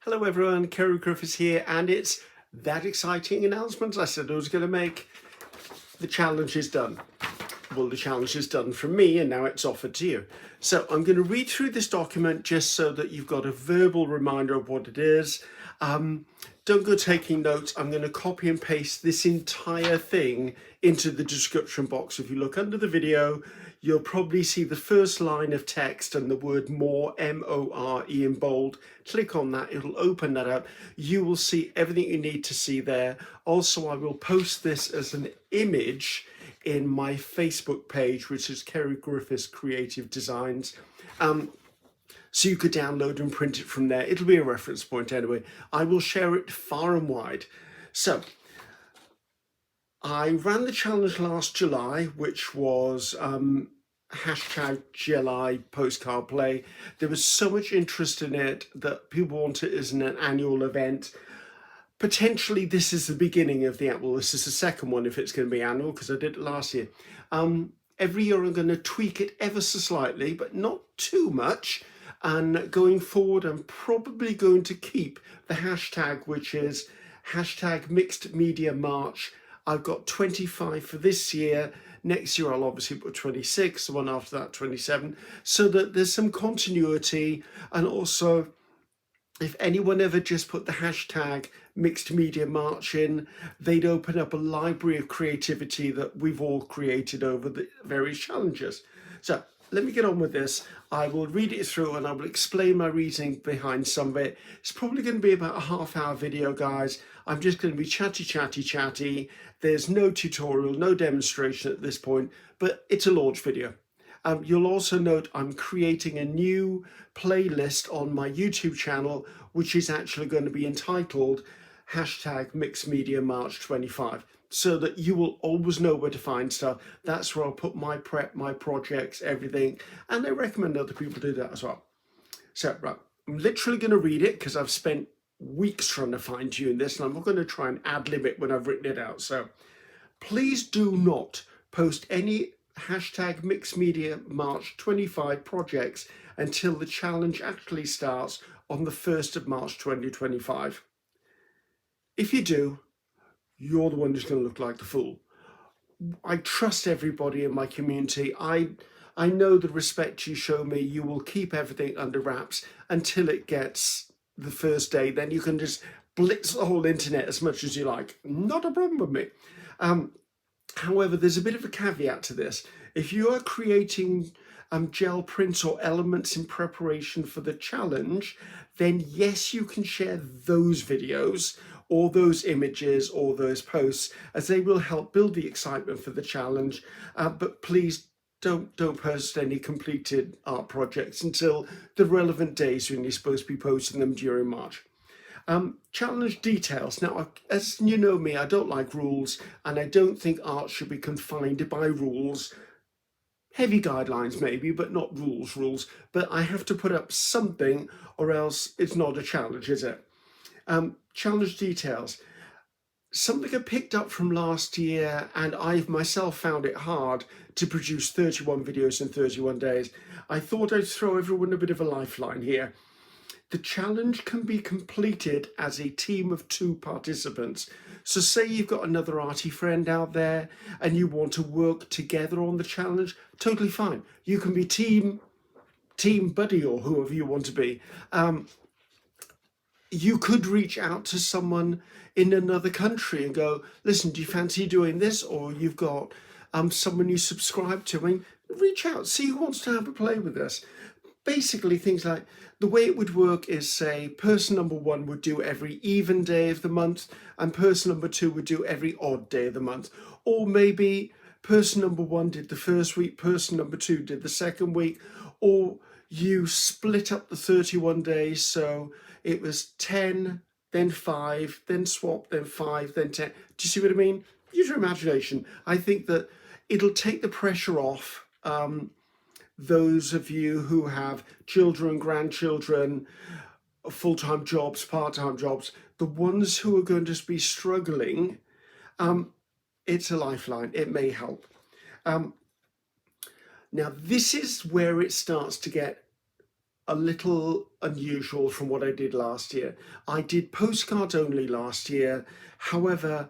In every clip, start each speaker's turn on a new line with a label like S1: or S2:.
S1: Hello everyone, Ceri Griffiths here, and it's that exciting announcement I said I was going to make. The challenge is done. Well, the challenge is done from me and now it's offered to you. So I'm going to read through this document just so that you've got a verbal reminder of what it is. Don't go taking notes. I'm going to copy and paste this entire thing into the description box. If you look under the video, you'll probably see the first line of text and the word more, M-O-R-E in bold. Click on that, it'll open that up. You will see everything you need to see there. Also, I will post this as an image in my Facebook page, which is Ceri Griffiths Creative Designs. So you could download and print it from there. It'll be a reference point anyway. I will share it far and wide. So I ran the challenge last July, which was hashtag July postcard play. There was so much interest in it that people want it as an annual event. Potentially this is the beginning of the, well, this is the second one if it's going to be annual, because I did it last year. Every year I'm going to tweak it ever so slightly, but not too much. And going forward, I'm probably going to keep the hashtag, which is hashtag Mixed Media March. I've got 25 for this year. Next year, I'll obviously put 26, the one after that, 27, so that there's some continuity. And also, if anyone ever just put the hashtag Mixed Media March in, they'd open up a library of creativity that we've all created over the various challenges. So let me get on with this. I will read it through and I will explain my reasoning behind some of it. It's probably going to be about a half-hour video, guys. I'm just going to be chatty. There's no tutorial, no demonstration at this point, but it's a launch video. You'll also note I'm creating a new playlist on my YouTube channel, which is actually going to be entitled hashtag Mixed Media March 25, so that you will always know where to find stuff. That's where I'll put my prep, my projects, everything, and I recommend other people do that as well. So, right, I'm literally going to read it because I've spent weeks trying to fine tune this, and I'm not going to try and ad-lib it when I've written it out. So please do not post any hashtag Mixed Media March 25 projects until the challenge actually starts on the 1st of March 2025. If you do, you're the one who's going to look like the fool. I trust everybody in my community. I know the respect you show me. You will keep everything under wraps until it gets the first day. Then you can just blitz the whole internet as much as you like. Not a problem with me. However, there's a bit of a caveat to this. If you are creating gel prints or elements in preparation for the challenge, then yes, you can share those videos or those images or those posts, as they will help build the excitement for the challenge. But please don't post any completed art projects until the relevant days when you're supposed to be posting them during March. Challenge details. Now, as you know me, I don't like rules, and I don't think art should be confined by rules. Heavy guidelines maybe, but not rules. But I have to put up something or else it's not a challenge, is it? Challenge details. Something I picked up from last year, and I've myself found it hard to produce 31 videos in 31 days. I thought I'd throw everyone a bit of a lifeline here. The challenge can be completed as a team of 2 participants. So say you've got another arty friend out there and you want to work together on the challenge, totally fine. You can be team buddy or whoever you want to be. You could reach out to someone in another country and go, listen, do you fancy doing this? Or you've got someone you subscribe to, and reach out, see who wants to have a play with this. Basically, things like, the way it would work is, say, person number 1 would do every even day of the month, and person number 2 would do every odd day of the month. Or maybe person number 1 did the first week, person number 2 did the second week, or you split up the 31 days, so it was 10, then 5, then swap, then 5, then 10. Do you see what I mean? Use your imagination. I think that it'll take the pressure off those of you who have children, grandchildren, full-time jobs, part-time jobs, the ones who are going to be struggling. It's a lifeline. It may help. Now, this is where it starts to get a little unusual from what I did last year. I did postcards only last year. However,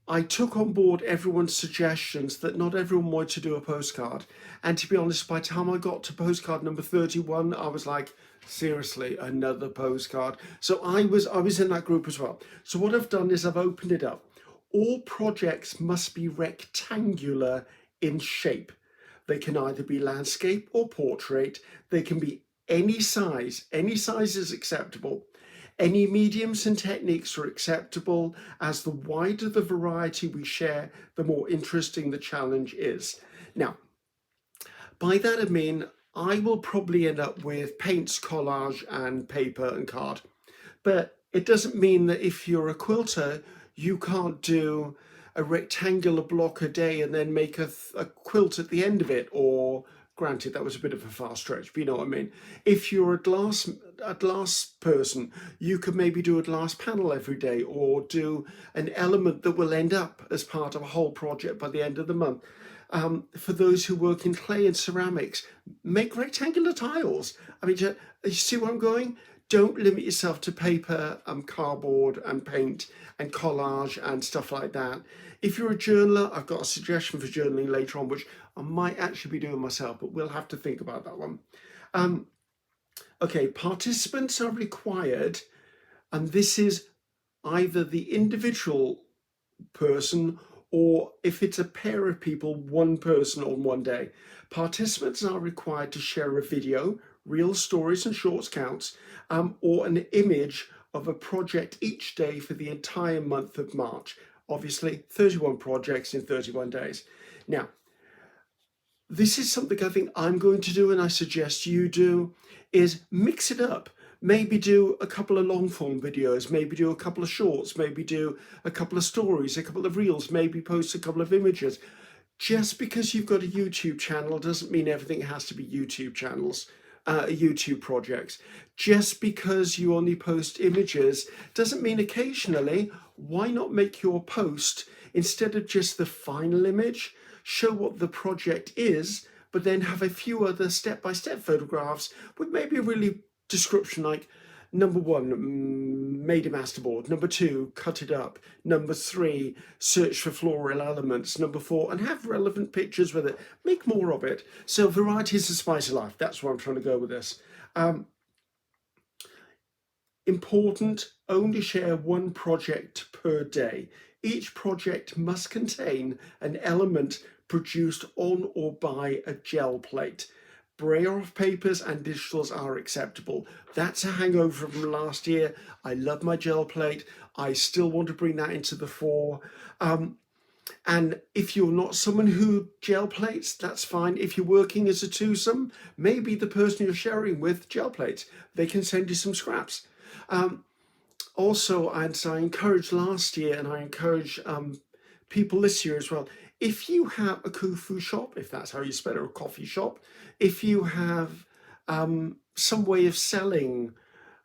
S1: I took on board everyone's suggestions that not everyone wanted to do a postcard. And to be honest, by the time I got to postcard number 31, I was like, seriously, another postcard. So I was in that group as well. So what I've done is I've opened it up. All projects must be rectangular in shape. They can either be landscape or portrait. They can be any size. Any size is acceptable. Any mediums and techniques are acceptable, as the wider the variety we share, the more interesting the challenge is. Now, by that I mean, I will probably end up with paints, collage, and paper and card. But it doesn't mean that if you're a quilter, you can't do a rectangular block a day and then make a quilt at the end of it. Or granted, that was a bit of a far stretch, but you know what I mean. If you're a glass person, you could maybe do a glass panel every day, or do an element that will end up as part of a whole project by the end of the month. For those who work in clay and ceramics, make rectangular tiles. I mean, you see where I'm going? Don't limit yourself to paper and cardboard and paint and collage and stuff like that. If you're a journaler, I've got a suggestion for journaling later on, which I might actually be doing myself, but we'll have to think about that one. Okay, participants are required, and this is either the individual person, or if it's a pair of people, one person on one day. Participants are required to share a video, real stories and shorts counts, or an image of a project each day for the entire month of March. Obviously, 31 projects in 31 days. Now, this is something I think I'm going to do, and I suggest you do, is mix it up. Maybe do a couple of long form videos, maybe do a couple of shorts, maybe do a couple of stories, a couple of reels, maybe post a couple of images. Just because you've got a YouTube channel doesn't mean everything has to be YouTube channels, YouTube projects. Just because you only post images doesn't mean occasionally, why not make your post, instead of just the final image, show what the project is, but then have a few other step-by-step photographs with maybe a really description like, number 1, made a masterboard. Number 2, cut it up. Number 3, search for floral elements. Number 4, and have relevant pictures with it. Make more of it. So variety is the spice of life. That's where I'm trying to go with this. Important, only share one project per day. Each project must contain an element produced on or by a gel plate. Braille off papers and digitals are acceptable. That's a hangover from last year. I love my gel plate. I still want to bring that into the fore. And if you're not someone who gel plates, that's fine. If you're working as a twosome, maybe the person you're sharing with gel plates, they can send you some scraps. Also, as I encouraged last year, and I encourage people this year as well, if you have a kufu shop, if that's how you spell it, or a coffee shop, if you have some way of selling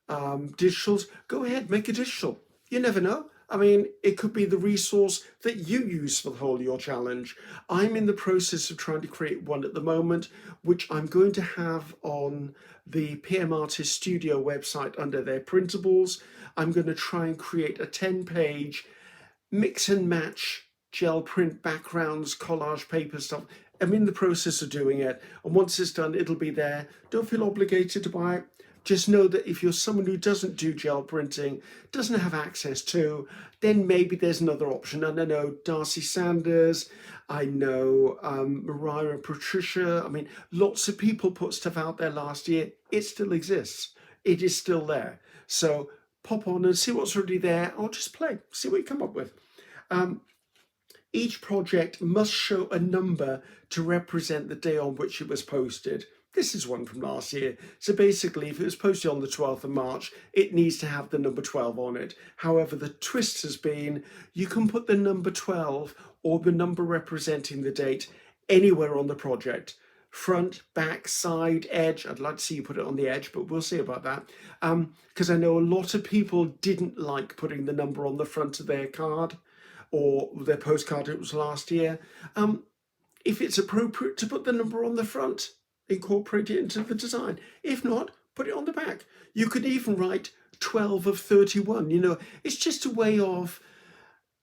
S1: digitals, go ahead, make a digital. You never know. I mean, it could be the resource that you use for the whole of your challenge. I'm in the process of trying to create one at the moment, which I'm going to have on the PM Artist Studio website under their printables. I'm going to try and create a 10-page mix and match gel print backgrounds, collage paper stuff. I'm in the process of doing it, and once it's done, it'll be there. Don't feel obligated to buy it. Just know that if you're someone who doesn't do gel printing, doesn't have access to, then maybe there's another option. And I know Darcy Sanders, I know Mariah and Patricia. I mean, lots of people put stuff out there last year. It still exists. It is still there. So pop on and see what's already there, or just play, see what you come up with. Each project must show a number to represent the day on which it was posted. This is one from last year. So basically, if it was posted on the 12th of March, it needs to have the number 12 on it. However, the twist has been, you can put the number 12 or the number representing the date anywhere on the project. Front, back, side, edge. I'd like to see you put it on the edge, but we'll see about that. Because I know a lot of people didn't like putting the number on the front of their card or their postcard. It was last year. If it's appropriate to put the number on the front, incorporate it into the design. If not, put it on the back. You could even write 12 of 31. You know, it's just a way of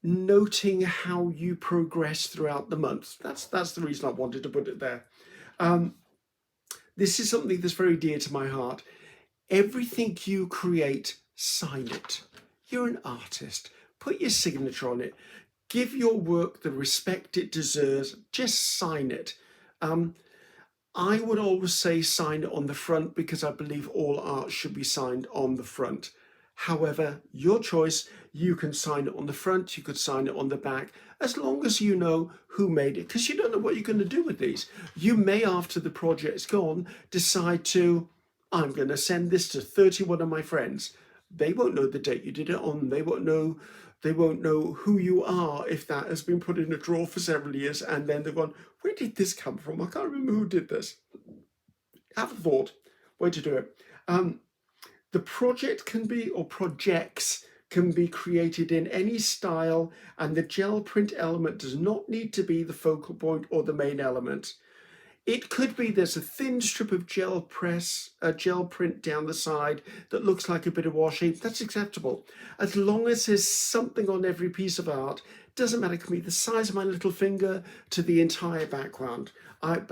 S1: noting how you progress throughout the month. That's the reason I wanted to put it there. This is something that's very dear to my heart. Everything you create, sign it. You're an artist. Put your signature on it. Give your work the respect it deserves. Just sign it. I would always say sign it on the front because I believe all art should be signed on the front. However, your choice, you can sign it on the front, you could sign it on the back, as long as you know who made it, because you don't know what you're going to do with these. You may, after the project's gone, decide to, I'm going to send this to 31 of my friends. They won't know the date you did it on, they won't know who you are if that has been put in a drawer for several years and then they've gone, where did this come from? I can't remember who did this. Have a thought, way to do it. The project can be, or projects can be created in any style, and the gel print element does not need to be the focal point or the main element. It could be there's a thin strip of gel print down the side that looks like a bit of washi. That's acceptable. As long as there's something on every piece of art, doesn't matter, it can be the size of my little finger to the entire background. I've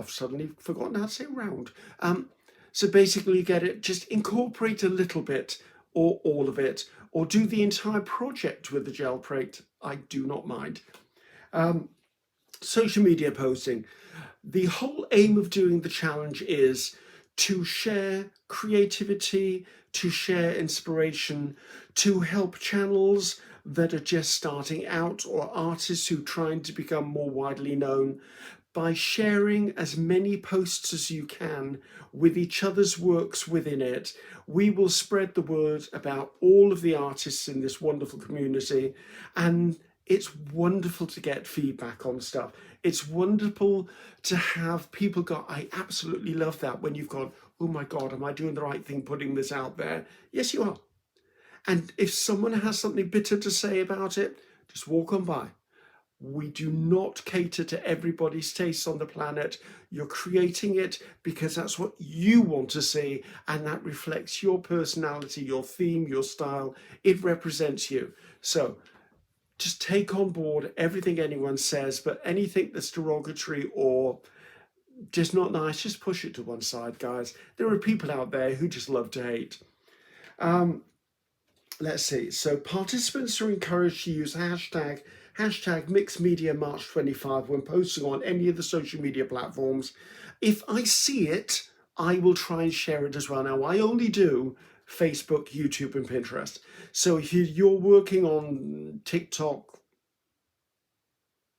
S1: suddenly forgotten how to say round. So basically you get it, just incorporate a little bit or all of it, or do the entire project with the gel print. I do not mind. Social media posting. The whole aim of doing the challenge is to share creativity, to share inspiration, to help channels that are just starting out or artists who are trying to become more widely known. By sharing as many posts as you can with each other's works within it, we will spread the word about all of the artists in this wonderful community. And it's wonderful to get feedback on stuff. It's wonderful to have people go, I absolutely love that, when you've gone, oh my God, am I doing the right thing putting this out there? Yes, you are. And if someone has something bitter to say about it, just walk on by. We do not cater to everybody's tastes on the planet. You're creating it because that's what you want to see, and that reflects your personality, your theme, your style. It represents you. So just take on board everything anyone says, but anything that's derogatory or just not nice, just push it to one side, guys. There are people out there who just love to hate. Let's see. So participants are encouraged to use hashtag #MixedMediaMarch25 when posting on any of the social media platforms. If I see it, I will try and share it as well. Now, I only do Facebook, YouTube, and Pinterest. So if you're working on TikTok,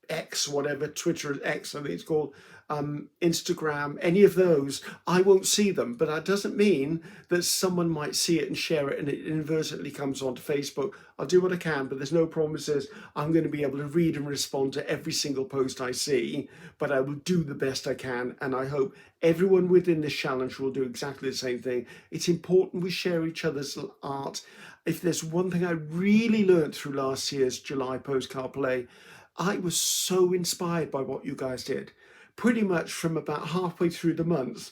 S1: X, whatever, Twitter, X, I think it's called, Instagram, any of those, I won't see them. But that doesn't mean that someone might see it and share it and it inadvertently comes onto Facebook. I'll do what I can, but there's no promises I'm going to be able to read and respond to every single post I see, but I will do the best I can. And I hope everyone within this challenge will do exactly the same thing. It's important we share each other's art. If there's one thing I really learned through last year's July postcard play, I was so inspired by what you guys did. Pretty much from about halfway through the month,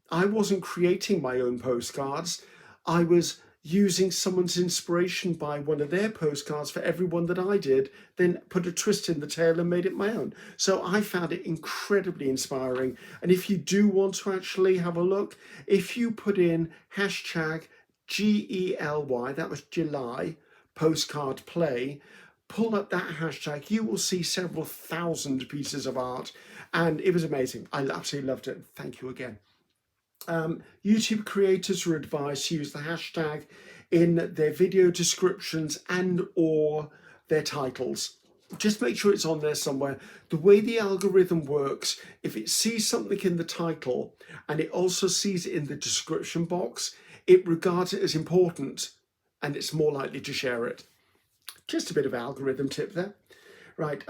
S1: I wasn't creating my own postcards. I was using someone's inspiration by one of their postcards for every one that I did, then put a twist in the tail and made it my own. So I found it incredibly inspiring. And if you do want to actually have a look, if you put in hashtag GELY, that was July, postcard play, pull up that hashtag, you will see several thousand pieces of art, and it was amazing. I absolutely loved it. Thank you again. YouTube creators are advised to use the hashtag in their video descriptions and or their titles. Just make sure it's on there somewhere. The way the algorithm works, if it sees something in the title and it also sees it in the description box, it regards it as important and it's more likely to share it. Just a bit of algorithm tip there. Right.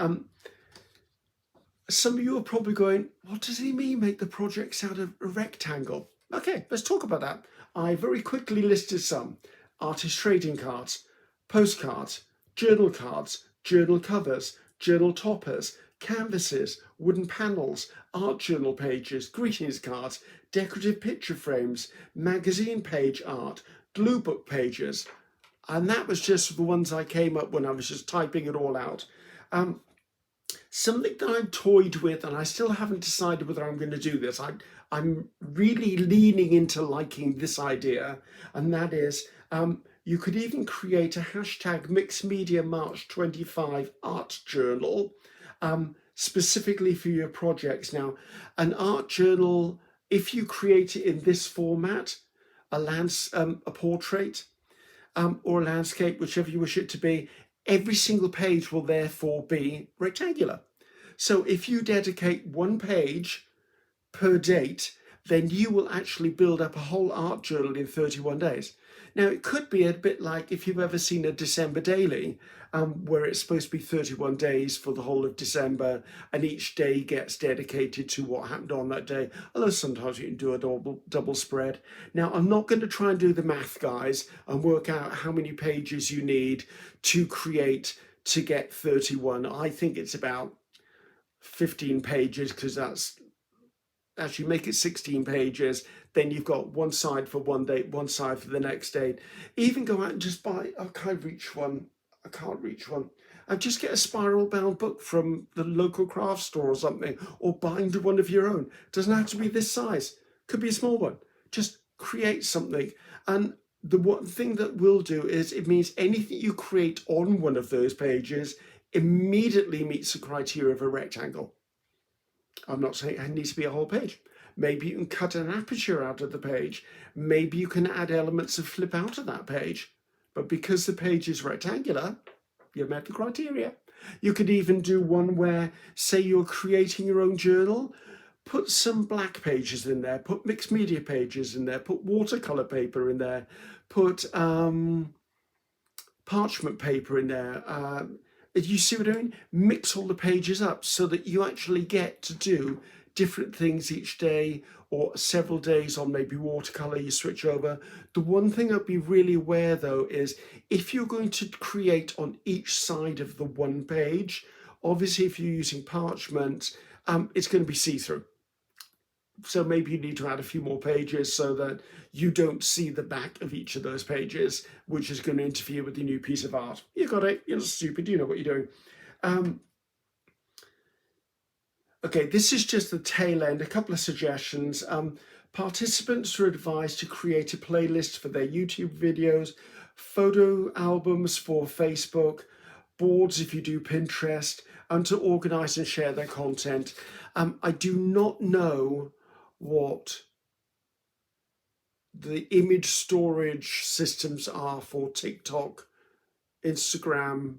S1: Some of you are probably going, what does he mean, make the projects out of a rectangle? Okay, let's talk about that. I very quickly listed some. Artist trading cards, postcards, journal covers, journal toppers, canvases, wooden panels, art journal pages, greetings cards, decorative picture frames, magazine page art, glue book pages. And that was just the ones I came up when I was just typing it all out. Something that I'm toyed with, and I still haven't decided whether I'm going to do this. I'm really leaning into liking this idea, and that is you could even create a hashtag Mixed Media March 25 art journal specifically for your projects. Now, an art journal, if you create it in this format, a portrait or a landscape, whichever you wish it to be, every single page will therefore be rectangular. So if you dedicate one page per date, then you will actually build up a whole art journal in 31 days. Now, it could be a bit like if you've ever seen a December daily, where it's supposed to be 31 days for the whole of December, and each day gets dedicated to what happened on that day, although sometimes you can do a double spread. Now, I'm not going to try and do the math, guys, and work out how many pages you need to get 31. I think it's about 15 pages, because that's actually make it 16 pages. Then you've got one side for one date, one side for the next date. Even go out and just buy, I can't reach one. And just get a spiral bound book from the local craft store or something, or bind one of your own. Doesn't have to be this size, could be a small one. Just create something. And the one thing that we'll do is, it means anything you create on one of those pages immediately meets the criteria of a rectangle. I'm not saying it needs to be a whole page. Maybe you can cut an aperture out of the page. Maybe you can add elements of flip out of that page. But because the page is rectangular, you've met the criteria. You could even do one where, say you're creating your own journal, put some black pages in there, put mixed media pages in there, put watercolor paper in there, put parchment paper in there. You see what I mean? Mix all the pages up so that you actually get to do different things each day, or several days on maybe watercolor, you switch over. The one thing I'd be really aware though is, if you're going to create on each side of the one page, obviously if you're using parchment, it's going to be see-through. So maybe you need to add a few more pages so that you don't see the back of each of those pages, which is going to interfere with the new piece of art. You got it. You're not stupid. You know what you're doing. Okay, this is just the tail end. A couple of suggestions. Participants are advised to create a playlist for their YouTube videos, photo albums for Facebook, boards if you do Pinterest, and to organize and share their content. I do not know what the image storage systems are for TikTok, Instagram,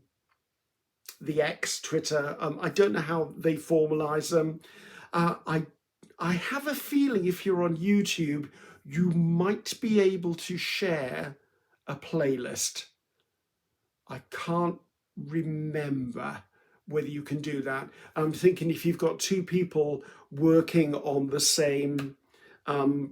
S1: the X, Twitter. I don't know how they formalize them. I have a feeling if you're on YouTube, you might be able to share a playlist. I can't remember whether you can do that. I'm thinking if you've got two people working on the same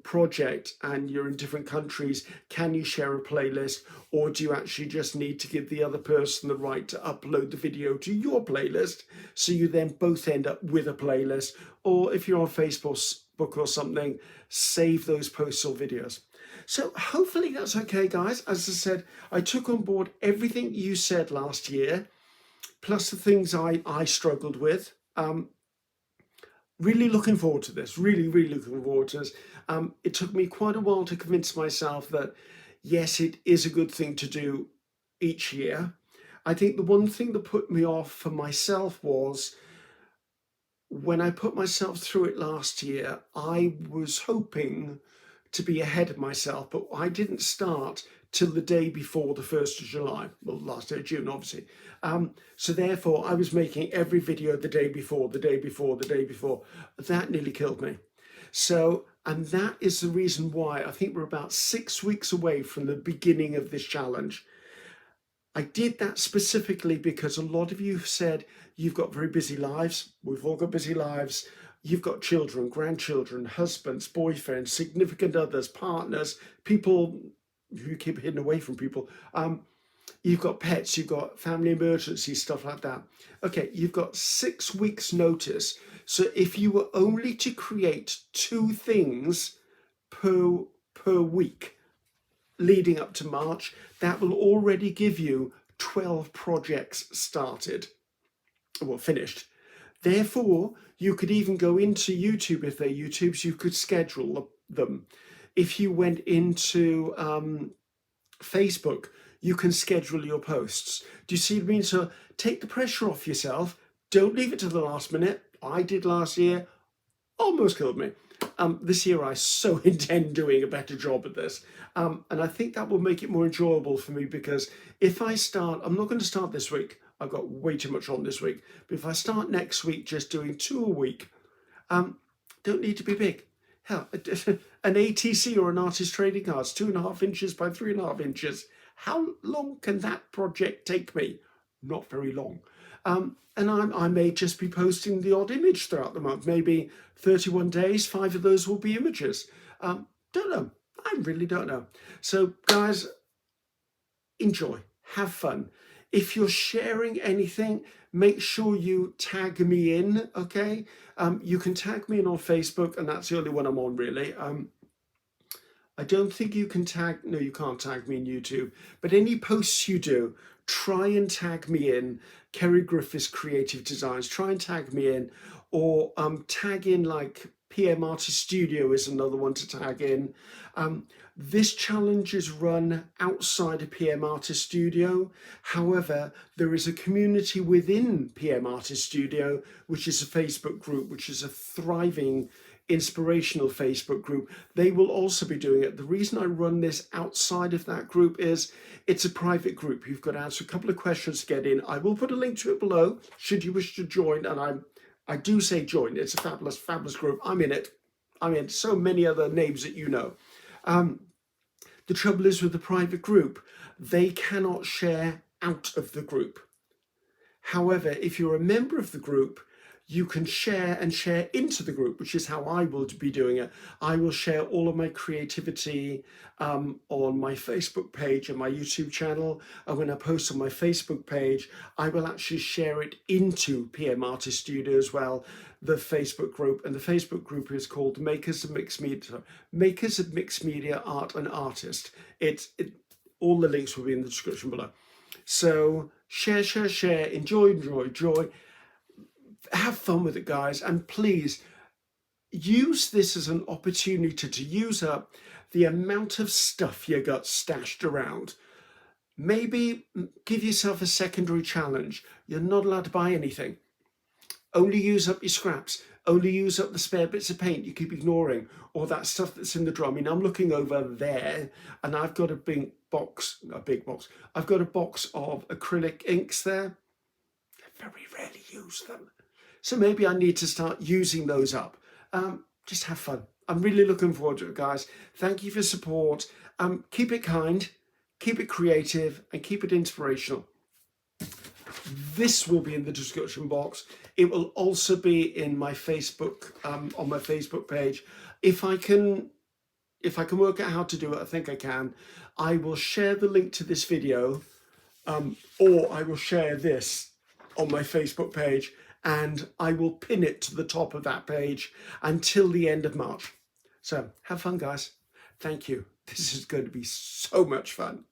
S1: project and you're in different countries, can you share a playlist, or do you actually just need to give the other person the right to upload the video to your playlist, so you then both end up with a playlist? Or if you're on Facebook or something, save those posts or videos. So hopefully that's okay, guys. As I said, I took on board everything you said last year, plus the things I struggled with. Really looking forward to this, really looking forward to this. It took me quite a while to convince myself that, yes, it is a good thing to do each year. I think the one thing that put me off for myself was, when I put myself through it last year, I was hoping to be ahead of myself, but I didn't start till the day before the 1st of July, well, last day of June, obviously. So therefore, I was making every video the day before. That nearly killed me. So, and that is the reason why I think we're about 6 weeks away from the beginning of this challenge. I did that specifically because a lot of you have said you've got very busy lives. We've all got busy lives. You've got children, grandchildren, husbands, boyfriends, significant others, partners, people who keep hidden away from people. You've got pets, you've got family emergencies, stuff like that. Okay, you've got 6 weeks notice. So if you were only to create 2 things per week leading up to March, that will already give you 12 projects started, well, finished. Therefore, you could even go into YouTube if they're YouTubes, you could schedule them. If you went into Facebook, you can schedule your posts. Do you see what I mean? So take the pressure off yourself. Don't leave it to the last minute. I did last year, almost killed me. This year I so intend doing a better job at this. And I think that will make it more enjoyable for me, because if I start, I'm not going to start this week. I've got way too much on this week. But if I start next week just doing 2 a week, don't need to be big. Hell, an ATC or an artist trading cards, 2.5 inches by 3.5 inches. How long can that project take me? Not very long. And I may just be posting the odd image throughout the month. Maybe 31 days, 5 of those will be images. Don't know. I really don't know. So guys, enjoy, have fun. If you're sharing anything, make sure you tag me in, okay? You can tag me in on Facebook, and that's the only one I'm on, really. I don't think you can tag, no, you can't tag me in YouTube, but any posts you do, try and tag me in. Ceri Griffiths Creative Designs, try and tag me in, or tag in like PM Artist Studio is another one to tag in. This challenge is run outside of PM Artist Studio. However, there is a community within PM Artist Studio, which is a Facebook group, which is a thriving, inspirational Facebook group. They will also be doing it. The reason I run this outside of that group is it's a private group. You've got to answer a couple of questions to get in. I will put a link to it below should you wish to join, and I do say join. It's a fabulous, fabulous group. I'm in it. I'm in so many other names that you know. The trouble is with the private group, they cannot share out of the group. However, if you're a member of the group, you can share and share into the group, which is how I will be doing it. I will share all of my creativity on my Facebook page and my YouTube channel. And when I post on my Facebook page, I will actually share it into PM Artist Studio as well, the Facebook group. And the Facebook group is called Makers of Mixed Media Art and Artist. All the links will be in the description below. So share, enjoy. Have fun with it, guys, and please use this as an opportunity to use up the amount of stuff you got stashed around. Maybe give yourself a secondary challenge. You're not allowed to buy anything. Only use up your scraps. Only use up the spare bits of paint you keep ignoring, or that stuff that's in the drawer. I mean, I'm looking over there, and I've got a big box. I've got a box of acrylic inks there. I very rarely use them. So maybe I need to start using those up. Just have fun. I'm really looking forward to it, guys. Thank you for support. Keep it kind, keep it creative, and keep it inspirational. This will be in the description box. It will also be in my Facebook, on my Facebook page. If I can work out how to do it, I think I can. I will share the link to this video, or I will share this on my Facebook page, and I will pin it to the top of that page until the end of March. So have fun, guys. Thank you. This is going to be so much fun.